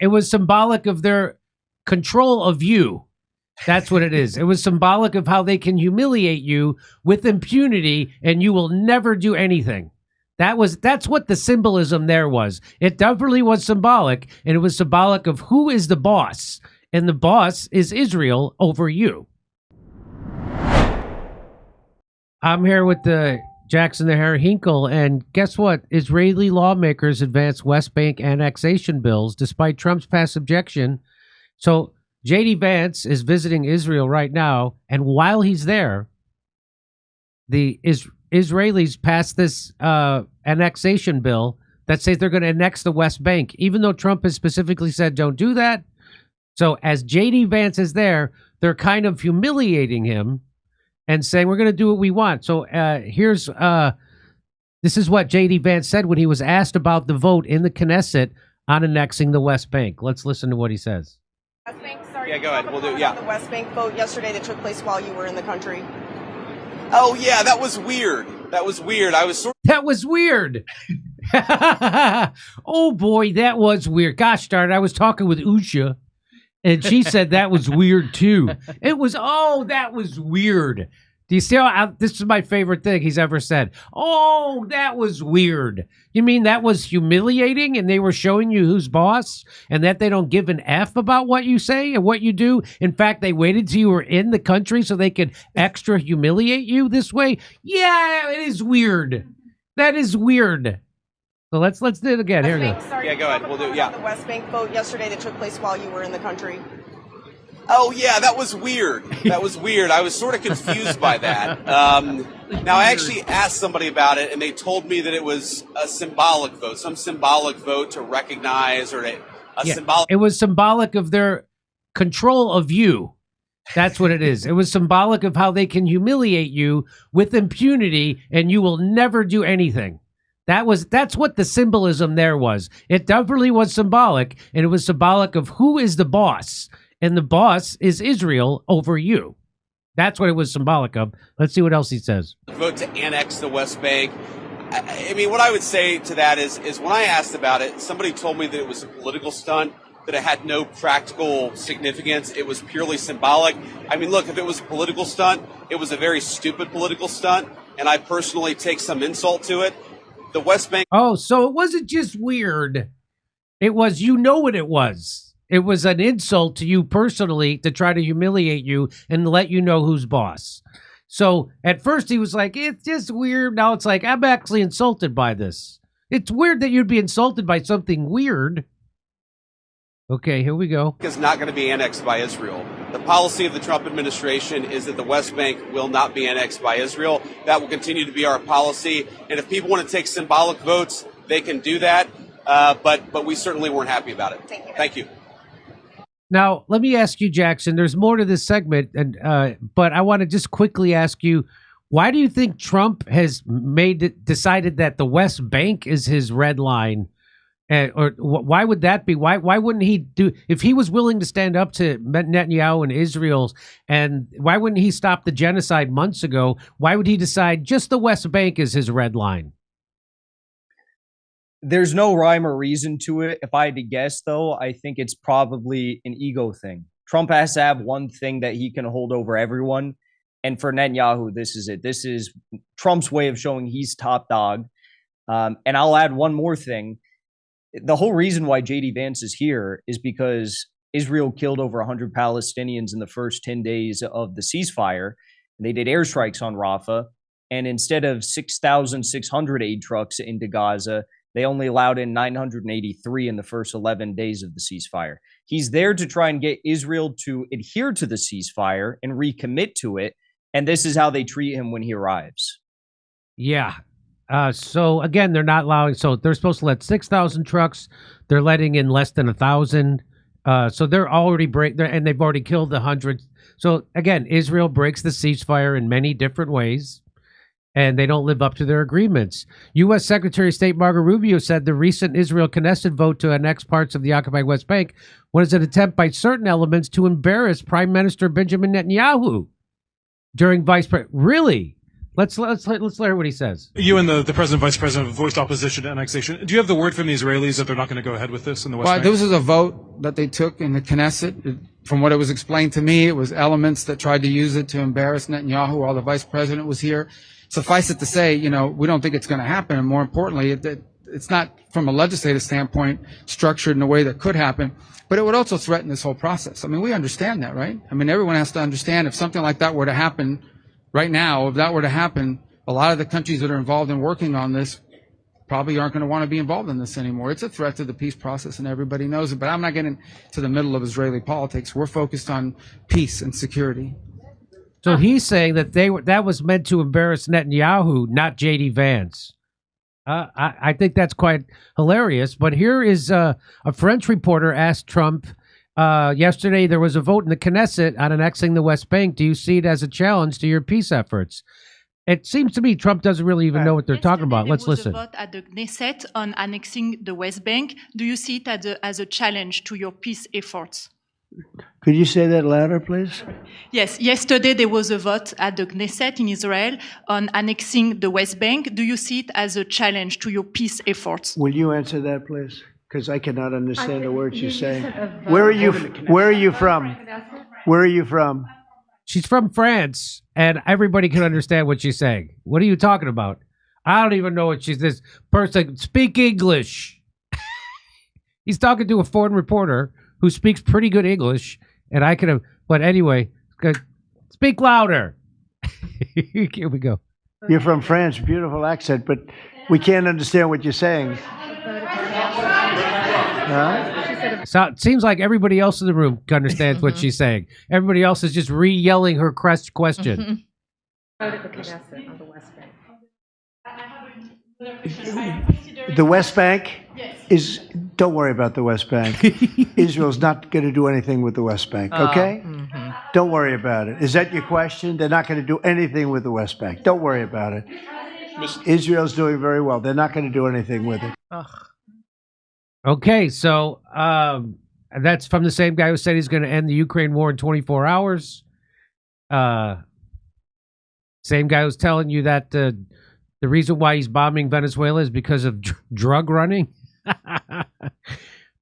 It was symbolic of their control of you. That's what it is. It was symbolic of how they can humiliate you with impunity and you will never do anything. That's what the symbolism there was. It definitely was symbolic, and it was symbolic of who is the boss. And the boss is Israel over you. I'm here with the Jackson Hinkle, and guess what? Israeli lawmakers advanced West Bank annexation bills despite Trump's past objection. So JD Vance is visiting Israel right now, and while he's there, the Israelis passed this annexation bill that says they're going to annex the West Bank, even though Trump has specifically said don't do that. So as JD Vance is there, they're kind of humiliating him and saying we're going to do what we want. So this is what JD Vance said when he was asked about the vote in the Knesset on annexing the West Bank. Let's listen to what he says. West Bank, sorry, yeah, go ahead. We'll do. Yeah, the West Bank vote yesterday that took place while you were in the country. Oh yeah, that was weird. That was weird. That was weird. Oh boy, that was weird. Gosh darn it, I was talking with Usha, and she said that was weird too. That was weird. Do you see how this is my favorite thing he's ever said? Oh, that was weird. You mean that was humiliating and they were showing you who's boss and that they don't give an F about what you say and what you do? In fact, they waited till you were in the country so they could extra humiliate you this way? Yeah, it is weird. That is weird. So let's do it again. Here we go. Sorry, yeah, go ahead. We'll do. Yeah, the West Bank vote yesterday that took place while you were in the country. Oh yeah, that was weird. That was weird. I was sort of confused by that. Now I actually asked somebody about it, and they told me that it was a symbolic vote, some symbolic vote to recognize symbolic. It was symbolic of their control of you. That's what it is. It was symbolic of how they can humiliate you with impunity, and you will never do anything. That's what the symbolism there was. It definitely was symbolic, and it was symbolic of who is the boss. And the boss is Israel over you. That's what it was symbolic of. Let's see what else he says. Vote to annex the West Bank. I mean, what I would say to that is when I asked about it, somebody told me that it was a political stunt, that it had no practical significance. It was purely symbolic. I mean, look, if it was a political stunt, it was a very stupid political stunt, and I personally take some insult to it. The West Bank. Oh, so it wasn't just weird. It was, you know what it was. It was an insult to you personally to try to humiliate you and let you know who's boss. So at first he was like, it's just weird. Now it's like, I'm actually insulted by this. It's weird that you'd be insulted by something weird. Okay, here we go. Is not going to be annexed by Israel. The policy of the Trump administration is that the West Bank will not be annexed by Israel. That will continue to be our policy. And if people want to take symbolic votes, they can do that. But we certainly weren't happy about it. Thank you. Now, let me ask you, Jackson, there's more to this segment, but I want to just quickly ask you, why do you think Trump has decided that the West Bank is his red line? Or why would that be? Why wouldn't he do, if he was willing to stand up to Netanyahu and Israel, and why wouldn't he stop the genocide months ago? Why would he decide just the West Bank is his red line? There's no rhyme or reason to it. If I had to guess, though, I think it's probably an ego thing. Trump has to have one thing that he can hold over everyone. And for Netanyahu, this is it. This is Trump's way of showing he's top dog. And I'll add one more thing. The whole reason why JD Vance is here is because Israel killed over 100 Palestinians in the first 10 days of the ceasefire. They did airstrikes on Rafah. And instead of 6,600 aid trucks into Gaza, they only allowed in 983 in the first 11 days of the ceasefire. He's there to try and get Israel to adhere to the ceasefire and recommit to it. And this is how they treat him when he arrives. Yeah. So again, they're not allowing. So they're supposed to let 6,000 trucks. They're letting in less than 1,000. So they're already and they've already killed 100. So again, Israel breaks the ceasefire in many different ways, and they don't live up to their agreements. U.S. Secretary of State Marco Rubio said the recent Israel Knesset vote to annex parts of the occupied West Bank was an attempt by certain elements to embarrass Prime Minister Benjamin Netanyahu during Vice President. Really? Let's hear what he says. You and the president, vice president voiced opposition to annexation. Do you have the word from the Israelis that they're not going to go ahead with this in the West Bank? This was a vote that they took in the Knesset. From what it was explained to me, it was elements that tried to use it to embarrass Netanyahu while the vice president was here. Suffice it to say, we don't think it's going to happen. And more importantly, it's not, from a legislative standpoint, structured in a way that could happen. But it would also threaten this whole process. I mean, we understand that, right? I mean, everyone has to understand if something like that were to happen right now, if that were to happen, a lot of the countries that are involved in working on this probably aren't going to want to be involved in this anymore. It's a threat to the peace process, and everybody knows it. But I'm not getting to the middle of Israeli politics. We're focused on peace and security. So he's saying that that was meant to embarrass Netanyahu, not JD Vance. I think that's quite hilarious. But here is a French reporter asked Trump yesterday, there was a vote in the Knesset on annexing the West Bank. Do you see it as a challenge to your peace efforts? It seems to me Trump doesn't really even know what they're talking about. Let's listen. There was a vote at the Knesset on annexing the West Bank. Do you see it as a challenge to your peace efforts? Could you say that louder, please? Yes. Yesterday there was a vote at the Knesset in Israel on annexing the West Bank. Do you see it as a challenge to your peace efforts? Will you answer that, please? Because I cannot understand the words you're saying. Where are you from? Where are you from? She's from France, and everybody can understand what she's saying. What are you talking about? I don't even know what she's. This person speak English. He's talking to a foreign reporter who speaks pretty good English, and I could have. But anyway, speak louder. Here we go. You're from France, beautiful accent, but we can't understand what you're saying. So it seems like everybody else in the room understands what she's saying. Everybody else is just re-yelling her question. The West Bank is. Don't worry about the West Bank. Israel's not going to do anything with the West Bank. Okay? Don't worry about it. Is that your question? They're not going to do anything with the West Bank. Don't worry about it. Israel's doing very well. They're not going to do anything with it. Okay, so that's from the same guy who said he's going to end the Ukraine war in 24 hours. Same guy who's telling you that the reason why he's bombing Venezuela is because of drug running.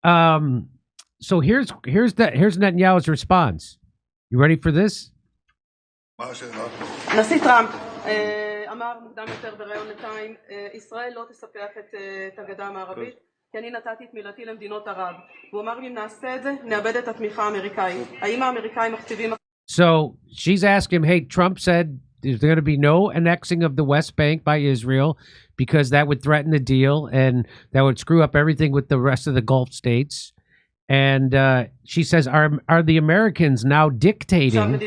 So here's Netanyahu's response. You ready for this? הנשיא טראמפ אמר מוקדם יותר בראיון לטיים, ישראל לא תספח את הגדה המערבית, כי אני נתתי את מילתי למדינות ערב. והוא אמר לי, אם נעשה את זה, נאבד את התמיכה האמריקאית. האם האמריקאים מכתיבים... So she's asking him, hey, Trump said there's going to be no annexing of the West Bank by Israel because that would threaten the deal and that would screw up everything with the rest of the Gulf states. And she says, are the Americans now dictating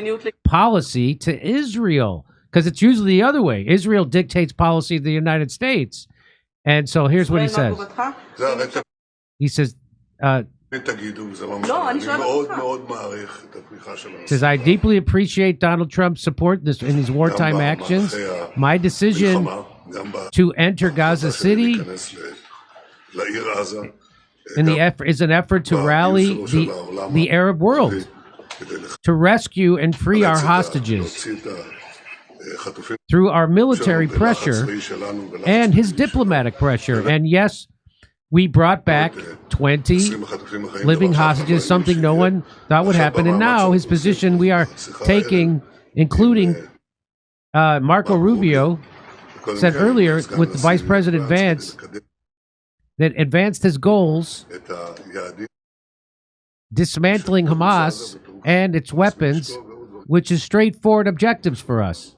policy to Israel? Because it's usually the other way. Israel dictates policy to the United States. And so here's what he says. He says, says, I deeply appreciate Donald Trump's support in these wartime actions. My decision to enter Gaza City is an effort to rally the Arab world to rescue and free our hostages through our military pressure and his diplomatic pressure. And yes, we brought back 20 living hostages, something no one thought would happen. And now his position we are taking, including Marco Rubio, said earlier with Vice President Vance that advanced his goals, dismantling Hamas and its weapons, which is straightforward objectives for us.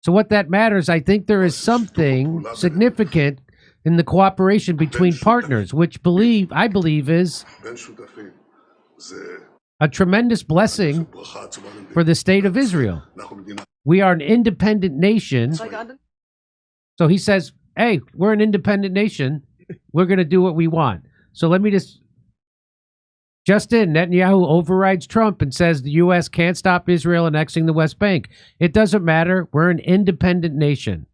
So what that matters, I think there is something significant in the cooperation between partners, which I believe is a tremendous blessing for the state of Israel. We are an independent nation. So he says, hey, we're an independent nation. We're going to do what we want. So let me just in, Netanyahu overrides Trump and says the U.S. can't stop Israel annexing the West Bank. It doesn't matter. We're an independent nation.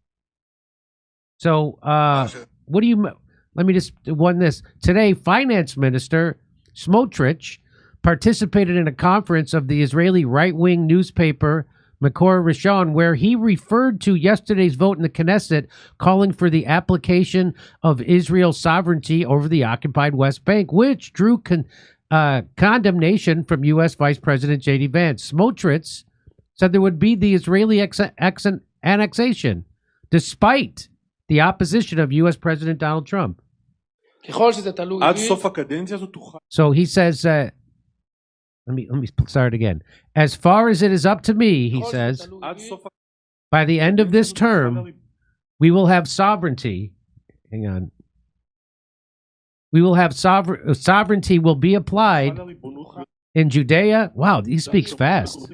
So let me just one this. Today, Finance Minister Smotrich participated in a conference of the Israeli right-wing newspaper Makor Rishon, where he referred to yesterday's vote in the Knesset calling for the application of Israel's sovereignty over the occupied West Bank, which drew condemnation from U.S. Vice President JD Vance. Smotrich said there would be the Israeli annexation, despite the opposition of U.S. President Donald Trump. So he says, let me start again. As far as it is up to me, he says, by the end of this term, we will have sovereignty. Hang on. We will have sovereignty will be applied in Judea. Wow, he speaks fast.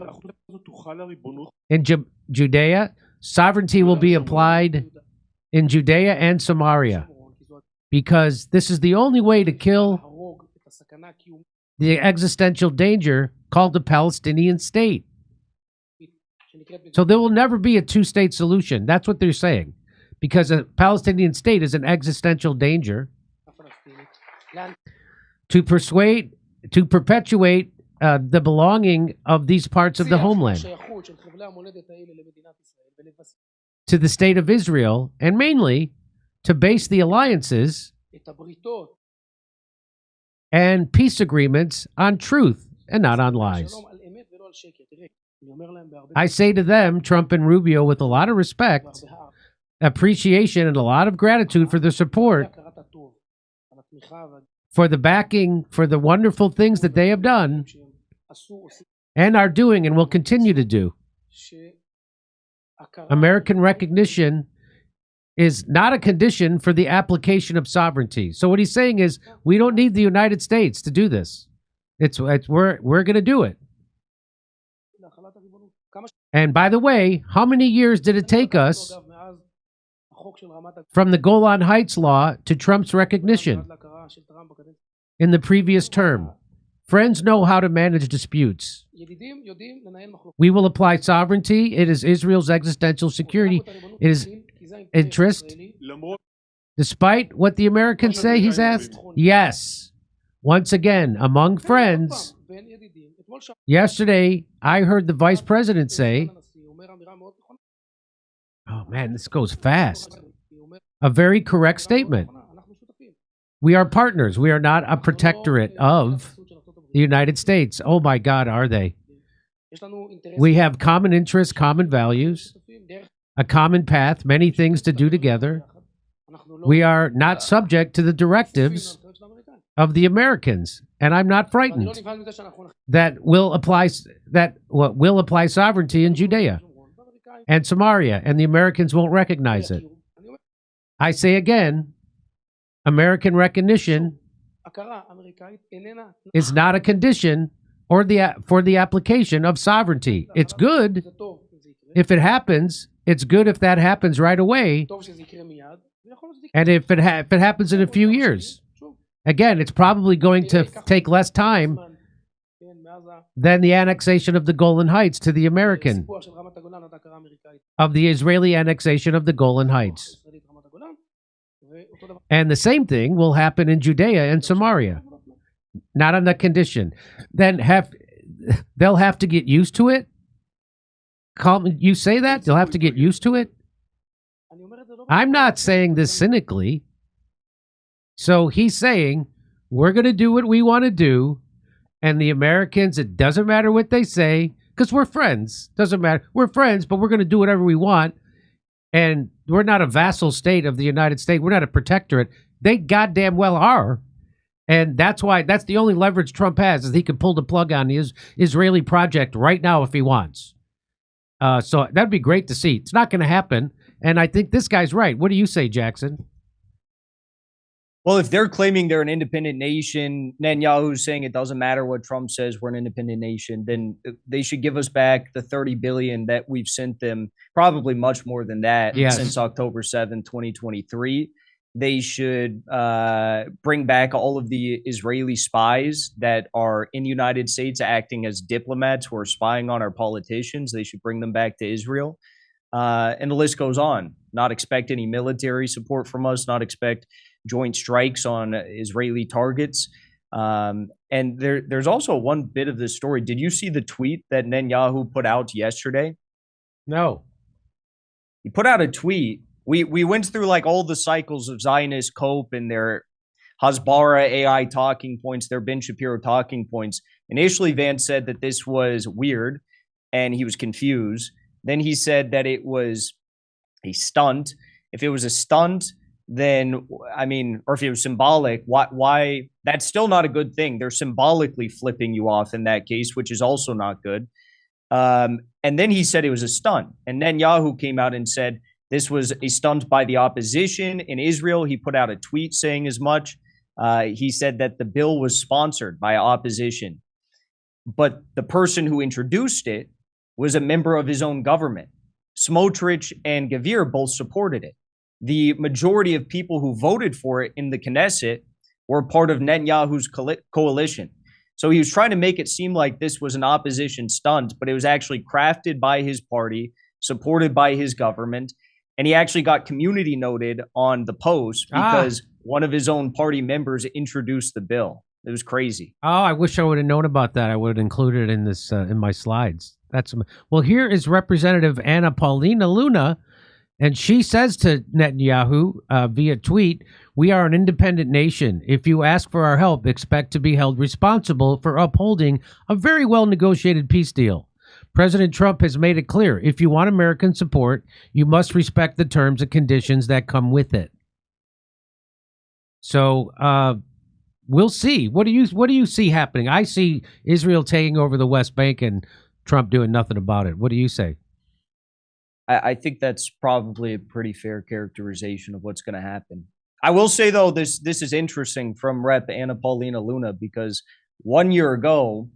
In Judea, sovereignty will be applied in Judea and Samaria, because this is the only way to kill the existential danger called the Palestinian state. So there will never be a two-state solution. That's what they're saying, because a Palestinian state is an existential danger to perpetuate the belonging of these parts of the homeland to the state of Israel, and mainly to base the alliances and peace agreements on truth and not on lies. I say to them, Trump and Rubio, with a lot of respect, appreciation, and a lot of gratitude for their support, for the backing, for the wonderful things that they have done and are doing and will continue to do. American recognition is not a condition for the application of sovereignty. So what he's saying is, we don't need the United States to do this. We're going to do it. And by the way, how many years did it take us from the Golan Heights law to Trump's recognition in the previous term? Friends know how to manage disputes. We will apply sovereignty. It is Israel's existential security. It is interest. Despite what the Americans say, he's asked? Yes. Once again, among friends. Yesterday, I heard the vice president say, oh man, this goes fast. A very correct statement. We are partners. We are not a protectorate of the United States. Oh my God, are they? We have common interests, common values, a common path, many things to do together. We are not subject to the directives of the Americans, and I'm not frightened that will apply sovereignty in Judea and Samaria, and the Americans won't recognize it. I say again, American recognition is not a condition for the application of sovereignty. It's good if it happens. It's good if that happens right away, and if it happens in a few years. Again, it's probably going to take less time than the annexation of the Golan Heights to the American, of the Israeli annexation of the Golan Heights. And the same thing will happen in Judea and Samaria, not on that condition. Then they'll have to get used to it. You say that? They'll have to get used to it? I'm not saying this cynically. So he's saying, we're going to do what we want to do, and the Americans, it doesn't matter what they say, because we're friends. Doesn't matter. We're friends, but we're going to do whatever we want. And we're not a vassal state of the United States. We're not a protectorate. They goddamn well are. And that's the only leverage Trump has, is he can pull the plug on the Israeli project right now if he wants. So that'd be great to see. It's not going to happen. And I think this guy's right. What do you say, Jackson? Well, if they're claiming they're an independent nation, Netanyahu's saying it doesn't matter what Trump says, we're an independent nation, then they should give us back the $30 billion that we've sent them, probably much more than that, since October 7, 2023. They should bring back all of the Israeli spies that are in the United States acting as diplomats who are spying on our politicians. They should bring them back to Israel. And the list goes on. Not expect any military support from us, not expect joint strikes on Israeli targets. And there's also one bit of this story. Did you see the tweet that Netanyahu put out yesterday? No. He put out a tweet. We went through like all the cycles of Zionist cope and their Hasbara AI talking points, their Ben Shapiro talking points. Initially, Vance said that this was weird and he was confused. Then he said that it was a stunt. If it was a stunt, then, I mean, or if it was symbolic, why? That's still not a good thing. They're symbolically flipping you off in that case, which is also not good. And then he said it was a stunt. And Netanyahu came out and said this was a stunt by the opposition in Israel. He put out a tweet saying as much. He said that the bill was sponsored by opposition. But the person who introduced it was a member of his own government. Smotrich and Gavir both supported it. The majority of people who voted for it in the Knesset were part of Netanyahu's coalition. So he was trying to make it seem like this was an opposition stunt, but it was actually crafted by his party, supported by his government. And he actually got community noted on the Post because one of his own party members introduced the bill. It was crazy. Oh, I wish I would have known about that. I would have included it in this in my slides. Well, here is Representative Ana Paulina Luna, and she says to Netanyahu via tweet, "We are an independent nation. If you ask for our help, expect to be held responsible for upholding a very well-negotiated peace deal. President Trump has made it clear, if you want American support, you must respect the terms and conditions that come with it." So we'll see. What do you see happening? I see Israel taking over the West Bank and Trump doing nothing about it. What do you say? I think that's probably a pretty fair characterization of what's going to happen. I will say, though, this is interesting from Rep. Ana Paulina Luna, because 1 year ago,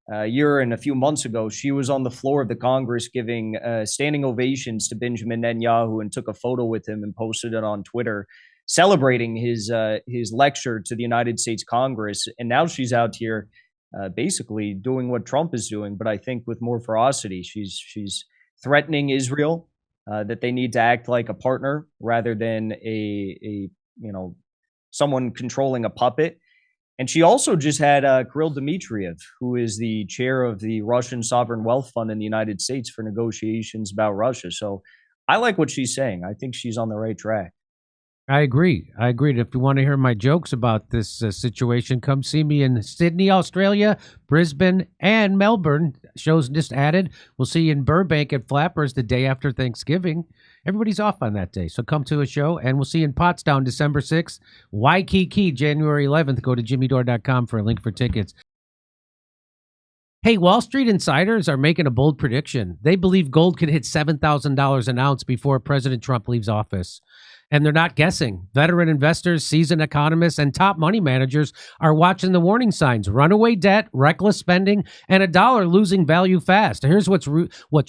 a few months ago, she was on the floor of the Congress giving standing ovations to Benjamin Netanyahu and took a photo with him and posted it on Twitter, celebrating his lecture to the United States Congress. And now she's out here basically doing what Trump is doing, but I think with more ferocity. She's threatening Israel that they need to act like a partner rather than a someone controlling a puppet. And she also just had Kirill Dmitriev, who is the chair of the Russian Sovereign Wealth Fund in the United States for negotiations about Russia. So I like what she's saying. I think she's on the right track. I agree. If you want to hear my jokes about this situation, come see me in Sydney, Australia, Brisbane, and Melbourne. Shows just added. We'll see you in Burbank at Flappers the day after Thanksgiving. Everybody's off on that day, so come to a show. And we'll see you in Pottstown December 6th. Waikiki, January 11th. Go to jimmydore.com for a link for tickets. Hey, Wall Street insiders are making a bold prediction. They believe gold could hit $7,000 an ounce before President Trump leaves office. And they're not guessing. Veteran investors, seasoned economists, and top money managers are watching the warning signs: runaway debt, reckless spending, and a dollar losing value fast. Here's what's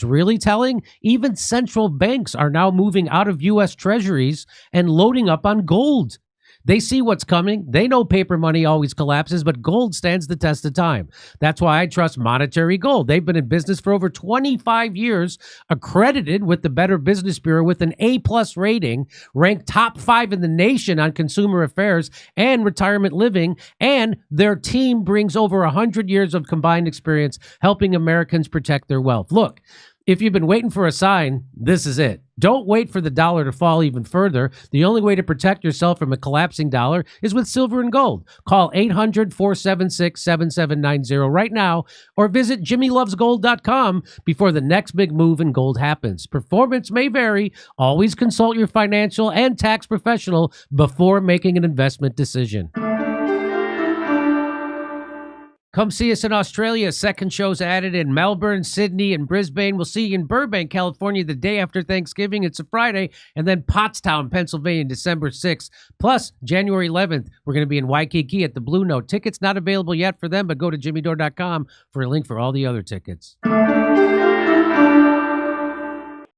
really telling. Even central banks are now moving out of U.S. treasuries and loading up on gold. They see what's coming. They know paper money always collapses, but gold stands the test of time. That's why I trust Monetary Gold. They've been in business for over 25 years, accredited with the Better Business Bureau with an A+ rating, ranked top 5 in the nation on consumer affairs and retirement living, and their team brings over 100 years of combined experience helping Americans protect their wealth. Look, if you've been waiting for a sign, this is it. Don't wait for the dollar to fall even further. The only way to protect yourself from a collapsing dollar is with silver and gold. Call 800-476-7790 right now or visit jimmylovesgold.com before the next big move in gold happens. Performance may vary. Always consult your financial and tax professional before making an investment decision. Come see us in Australia. Second show's added in Melbourne, Sydney, and Brisbane. We'll see you in Burbank, California, the day after Thanksgiving. It's a Friday. And then Pottstown, Pennsylvania, December 6th. Plus, January 11th, we're going to be in Waikiki at the Blue Note. Tickets not available yet for them, but go to jimmydore.com for a link for all the other tickets.